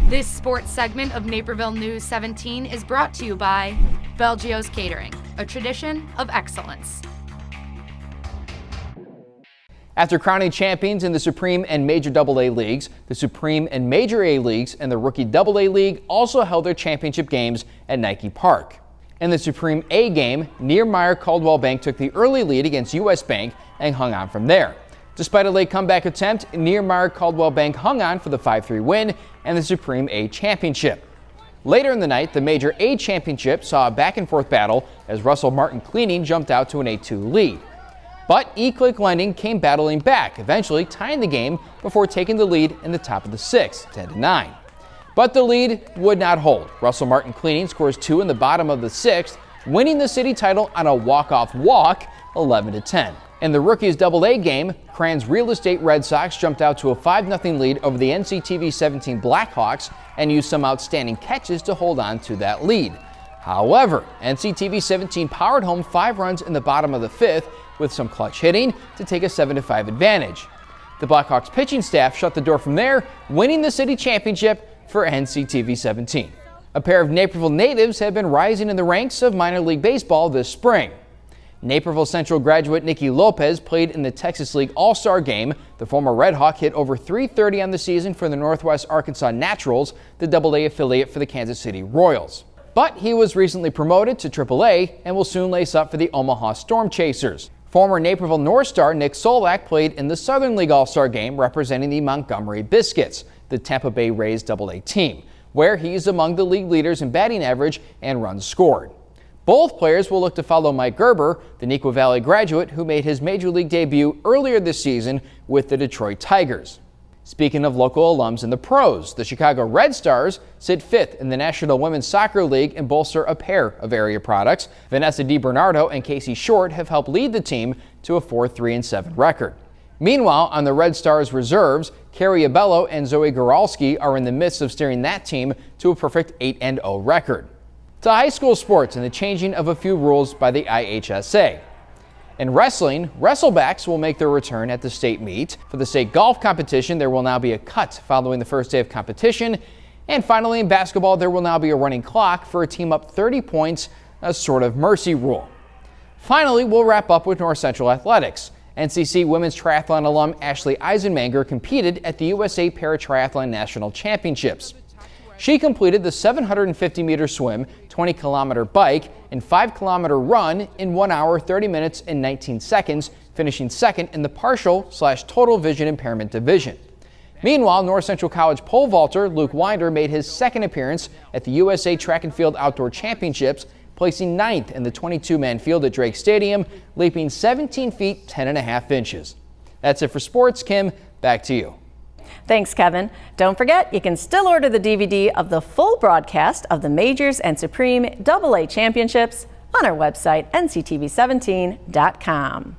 This sports segment of Naperville News 17 is brought to you by Belgio's Catering, a tradition of excellence. After crowning champions in the Supreme and Major AA Leagues, the Supreme and Major A Leagues and the Rookie AA League also held their championship games at Nike Park. In the Supreme A game, Nehemiah Caldwell Bank took the early lead against U.S. Bank and hung on from there. Despite a late comeback attempt, Nehemiah Caldwell Bank hung on for the 5-3 win and the Supreme A championship. Later in the night, the Major A championship saw a back-and-forth battle as Russell Martin Cleaning jumped out to an 8-2 lead. But E-Click Lending came battling back, eventually tying the game before taking the lead in the top of the sixth, 10-9. But the lead would not hold. Russell Martin Cleaning scores 2 in the bottom of the sixth, winning the city title on a walk-off walk, 11-10. In the Rookies AA game, Cran's Real Estate Red Sox jumped out to a 5-0 lead over the NCTV 17 Blackhawks and used some outstanding catches to hold on to that lead. However, NCTV 17 powered home 5 runs in the bottom of the fifth with some clutch hitting to take a 7-5 advantage. The Blackhawks pitching staff shut the door from there, winning the city championship for NCTV 17. A pair of Naperville natives have been rising in the ranks of minor league baseball this spring. Naperville Central graduate Nikki Lopez played in the Texas League All-Star Game. The former Red Hawk hit over .330 on the season for the Northwest Arkansas Naturals, the AA affiliate for the Kansas City Royals. But he was recently promoted to AAA and will soon lace up for the Omaha Storm Chasers. Former Naperville North Star Nick Solak played in the Southern League All-Star Game representing the Montgomery Biscuits, the Tampa Bay Rays AA team, where he is among the league leaders in batting average and runs scored. Both players will look to follow Mike Gerber, the Neuqua Valley graduate who made his major league debut earlier this season with the Detroit Tigers. Speaking of local alums in the pros, the Chicago Red Stars sit 5th in the National Women's Soccer League and bolster a pair of area products. Vanessa DiBernardo and Casey Short have helped lead the team to a 4-3-7 record. Meanwhile, on the Red Stars reserves, Carrie Abello and Zoe Goralski are in the midst of steering that team to a perfect 8-0 record. To high school sports and the changing of a few rules by the IHSA. In wrestling, wrestlebacks will make their return at the state meet. For the state golf competition, there will now be a cut following the first day of competition. And finally, in basketball, there will now be a running clock for a team up 30 points, a sort of mercy rule. Finally, we'll wrap up with North Central Athletics. NCC women's triathlon alum Ashley Eisenmanger competed at the USA Paratriathlon National Championships. She completed the 750-meter swim, 20-kilometer bike, and 5-kilometer run in 1 hour, 30 minutes, and 19 seconds, finishing second in the partial/total vision impairment division. Meanwhile, North Central College pole vaulter Luke Winder made his second appearance at the USA Track and Field Outdoor Championships, placing 9th in the 22-man field at Drake Stadium, leaping 17 feet 10.5 inches. That's it for sports. Kim, back to you. Thanks, Kevin. Don't forget, you can still order the DVD of the full broadcast of the Majors and Supreme AA Championships on our website, nctv17.com.